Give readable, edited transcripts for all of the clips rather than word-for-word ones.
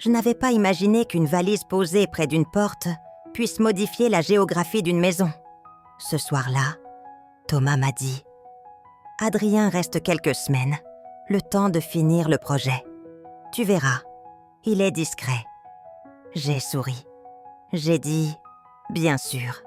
Je n'avais pas imaginé qu'une valise posée près d'une porte puisse modifier la géographie d'une maison. Ce soir-là, Thomas m'a dit « Adrien reste quelques semaines, le temps de finir le projet. Tu verras, il est discret. » J'ai souri. J'ai dit « Bien sûr. »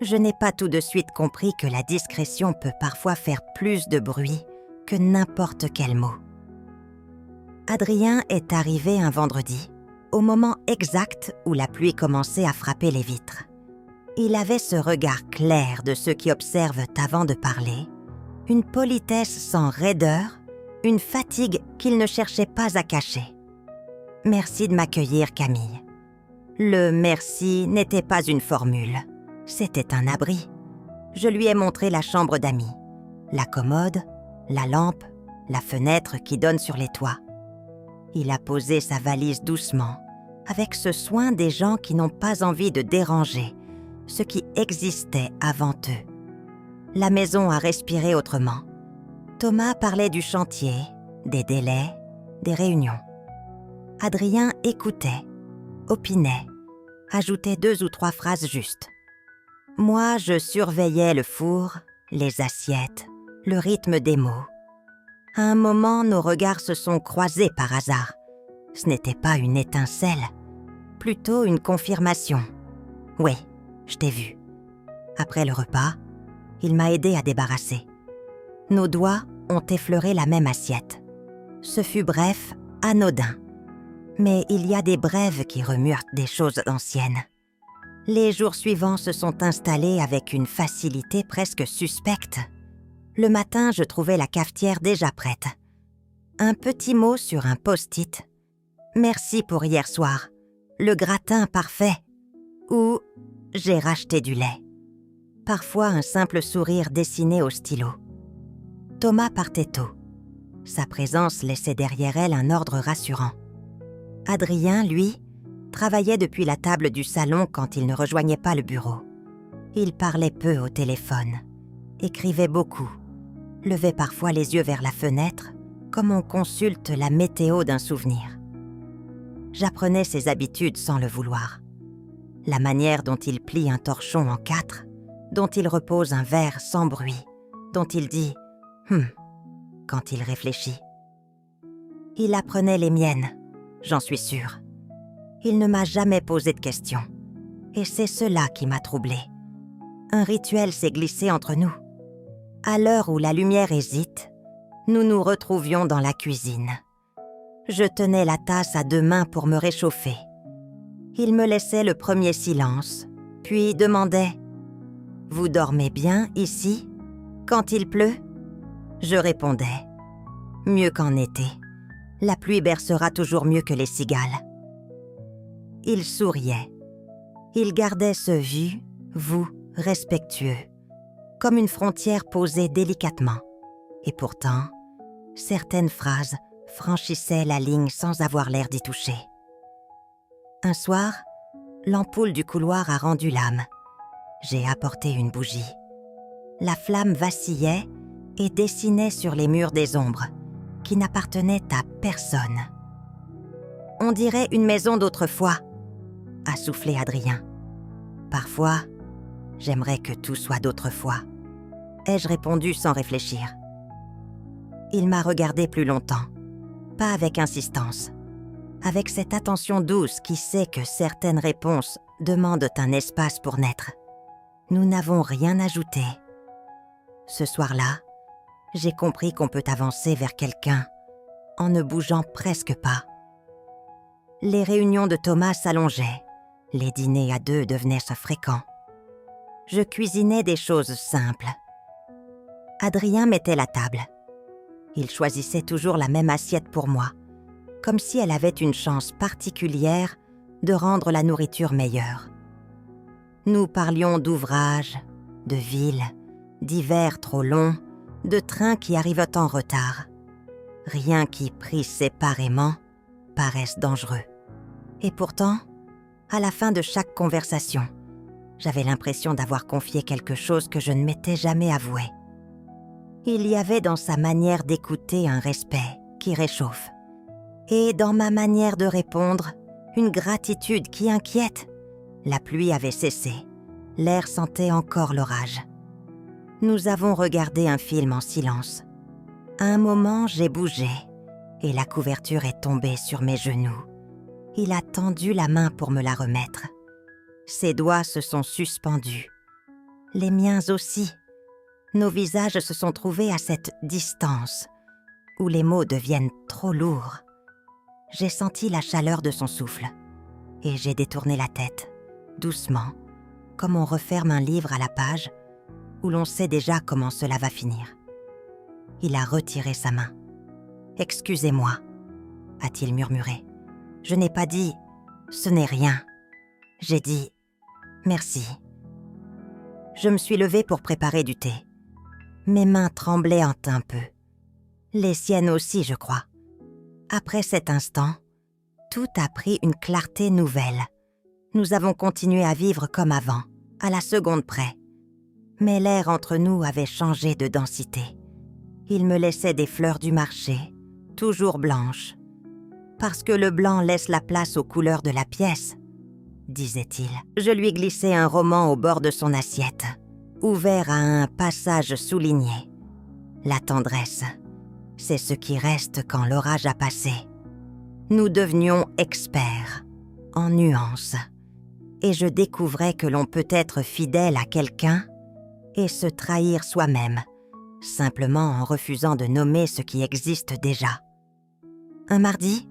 Je n'ai pas tout de suite compris que la discrétion peut parfois faire plus de bruit que n'importe quel mot. Adrien est arrivé un vendredi, au moment exact où la pluie commençait à frapper les vitres. Il avait ce regard clair de ceux qui observent avant de parler, une politesse sans raideur, une fatigue qu'il ne cherchait pas à cacher. « Merci de m'accueillir, Camille. » Le « merci » n'était pas une formule, c'était un abri. Je lui ai montré la chambre d'amis, la commode, la lampe, la fenêtre qui donne sur les toits. Il a posé sa valise doucement, avec ce soin des gens qui n'ont pas envie de déranger ce qui existait avant eux. La maison a respiré autrement. Thomas parlait du chantier, des délais, des réunions. Adrien écoutait, opinait, ajoutait 2 ou 3 phrases justes. Moi, je surveillais le four, les assiettes, le rythme des mots. À un moment, nos regards se sont croisés par hasard. Ce n'était pas une étincelle, plutôt une confirmation. « Oui, je t'ai vu. » Après le repas, il m'a aidé à débarrasser. Nos doigts ont effleuré la même assiette. Ce fut bref, anodin. Mais il y a des brèves qui remuent des choses anciennes. Les jours suivants se sont installés avec une facilité presque suspecte. Le matin, je trouvais la cafetière déjà prête. Un petit mot sur un post-it. « Merci pour hier soir. Le gratin parfait. » Ou « J'ai racheté du lait. » Parfois, un simple sourire dessiné au stylo. Thomas partait tôt. Sa présence laissait derrière elle un ordre rassurant. Adrien, lui, travaillait depuis la table du salon quand il ne rejoignait pas le bureau. Il parlait peu au téléphone, écrivait beaucoup, levait parfois les yeux vers la fenêtre, comme on consulte la météo d'un souvenir. J'apprenais ses habitudes sans le vouloir. La manière dont il plie un torchon en 4, dont il repose un verre sans bruit, dont il dit « quand il réfléchit. Il apprenait les miennes, j'en suis sûre. Il ne m'a jamais posé de questions. Et c'est cela qui m'a troublée. Un rituel s'est glissé entre nous. À l'heure où la lumière hésite, nous nous retrouvions dans la cuisine. Je tenais la tasse à 2 mains pour me réchauffer. Il me laissait le premier silence, puis demandait « Vous dormez bien ici, quand il pleut ?» Je répondais « Mieux qu'en été. La pluie bercera toujours mieux que les cigales. » Il souriait. Il gardait ce vu, vous, respectueux, comme une frontière posée délicatement. Et pourtant, certaines phrases franchissaient la ligne sans avoir l'air d'y toucher. Un soir, l'ampoule du couloir a rendu l'âme. J'ai apporté une bougie. La flamme vacillait et dessinait sur les murs des ombres, qui n'appartenaient à personne. « On dirait une maison d'autrefois », a soufflé Adrien. « Parfois, j'aimerais que tout soit d'autrefois », ai-je répondu sans réfléchir. Il m'a regardé plus longtemps, pas avec insistance, avec cette attention douce qui sait que certaines réponses demandent un espace pour naître. Nous n'avons rien ajouté. Ce soir-là, j'ai compris qu'on peut avancer vers quelqu'un en ne bougeant presque pas. Les réunions de Thomas s'allongeaient, les dîners à 2 devenaient fréquents. Je cuisinais des choses simples. Adrien mettait la table. Il choisissait toujours la même assiette pour moi, comme si elle avait une chance particulière de rendre la nourriture meilleure. Nous parlions d'ouvrages, de villes, d'hivers trop longs, de trains qui arrivent en retard. Rien qui, pris séparément, paraisse dangereux. Et pourtant, à la fin de chaque conversation, j'avais l'impression d'avoir confié quelque chose que je ne m'étais jamais avoué. Il y avait dans sa manière d'écouter un respect qui réchauffe. Et dans ma manière de répondre, une gratitude qui inquiète. La pluie avait cessé. L'air sentait encore l'orage. Nous avons regardé un film en silence. À un moment, j'ai bougé et la couverture est tombée sur mes genoux. Il a tendu la main pour me la remettre. Ses doigts se sont suspendus. Les miens aussi. Nos visages se sont trouvés à cette distance où les mots deviennent trop lourds. J'ai senti la chaleur de son souffle et j'ai détourné la tête, doucement, comme on referme un livre à la page où l'on sait déjà comment cela va finir. Il a retiré sa main. « Excusez-moi », a-t-il murmuré. « Je n'ai pas dit « ce n'est rien ». J'ai dit « merci ». Je me suis levée pour préparer du thé. Mes mains tremblaient un peu. Les siennes aussi, je crois. Après cet instant, tout a pris une clarté nouvelle. Nous avons continué à vivre comme avant, à la seconde près. Mais l'air entre nous avait changé de densité. Il me laissait des fleurs du marché, toujours blanches. Parce que le blanc laisse la place aux couleurs de la pièce, disait-il. Je lui glissai un roman au bord de son assiette, ouvert à un passage souligné. La tendresse, c'est ce qui reste quand l'orage a passé. Nous devenions experts, en nuances. Et je découvrais que l'on peut être fidèle à quelqu'un et se trahir soi-même, simplement en refusant de nommer ce qui existe déjà. Un mardi,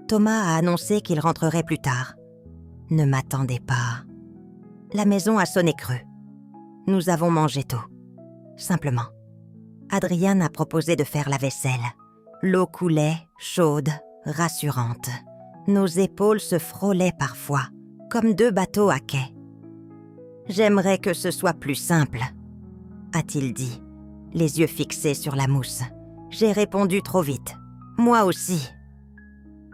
Thomas a annoncé qu'il rentrerait plus tard. Ne m'attendez pas. La maison a sonné creux. Nous avons mangé tôt. Simplement. Adrien a proposé de faire la vaisselle. L'eau coulait, chaude, rassurante. Nos épaules se frôlaient parfois, comme deux bateaux à quai. « J'aimerais que ce soit plus simple », a-t-il dit, les yeux fixés sur la mousse. J'ai répondu trop vite. Moi aussi.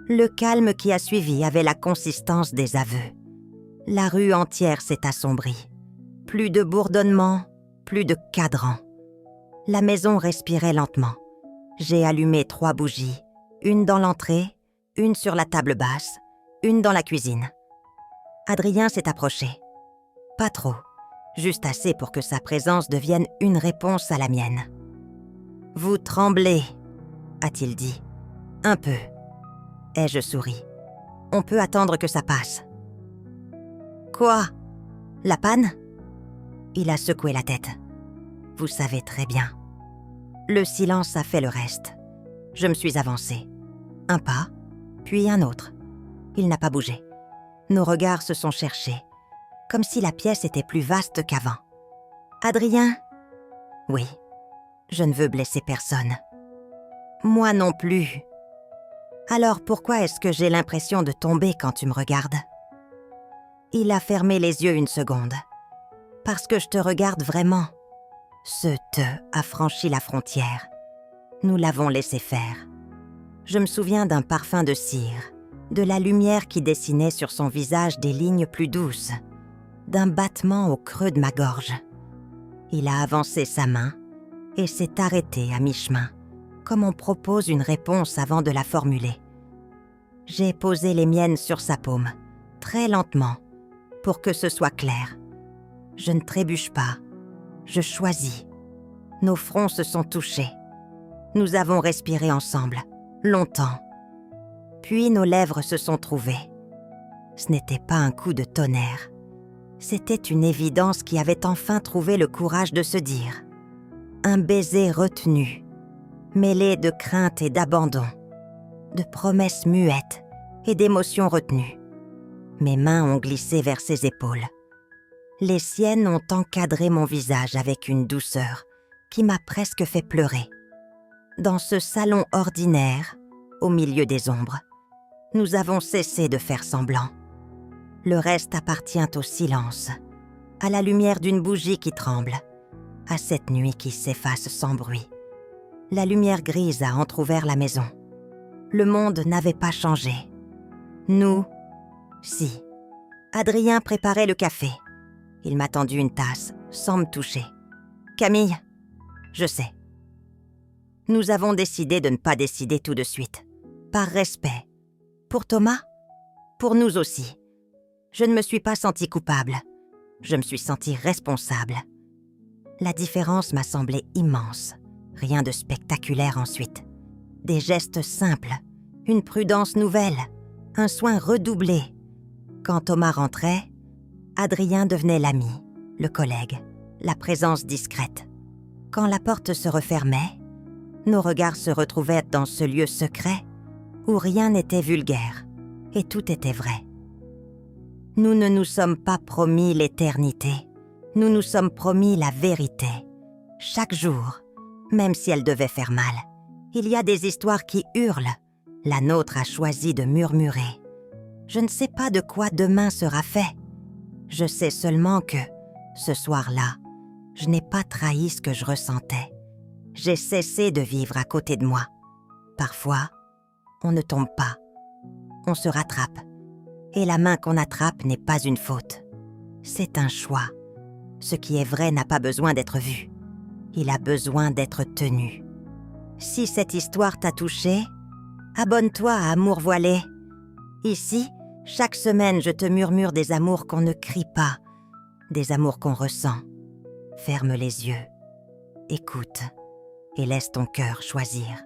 Le calme qui a suivi avait la consistance des aveux. La rue entière s'est assombrie. Plus de bourdonnement, plus de cadran. La maison respirait lentement. J'ai allumé 3 bougies, une dans l'entrée, une sur la table basse, une dans la cuisine. Adrien s'est approché. Pas trop, juste assez pour que sa présence devienne une réponse à la mienne. « Vous tremblez », a-t-il dit. « Un peu. » Ai-je souri. « On peut attendre que ça passe. »« Quoi ? La panne ?» Il a secoué la tête. « Vous savez très bien. » Le silence a fait le reste. Je me suis avancée. Un pas, puis un autre. Il n'a pas bougé. Nos regards se sont cherchés, comme si la pièce était plus vaste qu'avant. « Adrien ?»« Oui. Je ne veux blesser personne. »« Moi non plus. » « Alors pourquoi est-ce que j'ai l'impression de tomber quand tu me regardes ?» Il a fermé les yeux une seconde. « Parce que je te regarde vraiment. » Ce « te » a franchi la frontière. Nous l'avons laissé faire. Je me souviens d'un parfum de cire, de la lumière qui dessinait sur son visage des lignes plus douces, d'un battement au creux de ma gorge. Il a avancé sa main et s'est arrêté à mi-chemin, comme on propose une réponse avant de la formuler. J'ai posé les miennes sur sa paume, très lentement, pour que ce soit clair. Je ne trébuche pas, je choisis. Nos fronts se sont touchés. Nous avons respiré ensemble, longtemps. Puis nos lèvres se sont trouvées. Ce n'était pas un coup de tonnerre. C'était une évidence qui avait enfin trouvé le courage de se dire. Un baiser retenu, mêlé de crainte et d'abandon, de promesses muettes et d'émotions retenues. Mes mains ont glissé vers ses épaules. Les siennes ont encadré mon visage avec une douceur qui m'a presque fait pleurer. Dans ce salon ordinaire, au milieu des ombres, nous avons cessé de faire semblant. Le reste appartient au silence, à la lumière d'une bougie qui tremble, à cette nuit qui s'efface sans bruit. La lumière grise a entrouvert la maison. Le monde n'avait pas changé. Nous, si. Adrien préparait le café. Il m'a tendu une tasse, sans me toucher. « Camille, je sais. » Nous avons décidé de ne pas décider tout de suite. par respect. Pour Thomas, pour nous aussi. Je ne me suis pas sentie coupable. Je me suis sentie responsable. La différence m'a semblé immense. Rien de spectaculaire ensuite. Des gestes simples, une prudence nouvelle, un soin redoublé. Quand Thomas rentrait, Adrien devenait l'ami, le collègue, la présence discrète. Quand la porte se refermait, nos regards se retrouvaient dans ce lieu secret où rien n'était vulgaire et tout était vrai. Nous ne nous sommes pas promis l'éternité, nous nous sommes promis la vérité. Chaque jour, même si elle devait faire mal, il y a des histoires qui hurlent. La nôtre a choisi de murmurer. Je ne sais pas de quoi demain sera fait. Je sais seulement que, ce soir-là, je n'ai pas trahi ce que je ressentais. J'ai cessé de vivre à côté de moi. Parfois, on ne tombe pas. On se rattrape. Et la main qu'on attrape n'est pas une faute. C'est un choix. Ce qui est vrai n'a pas besoin d'être vu. Il a besoin d'être tenu. Si cette histoire t'a touché, abonne-toi à Amour voilé. Ici, chaque semaine, je te murmure des amours qu'on ne crie pas, des amours qu'on ressent. Ferme les yeux, écoute et laisse ton cœur choisir.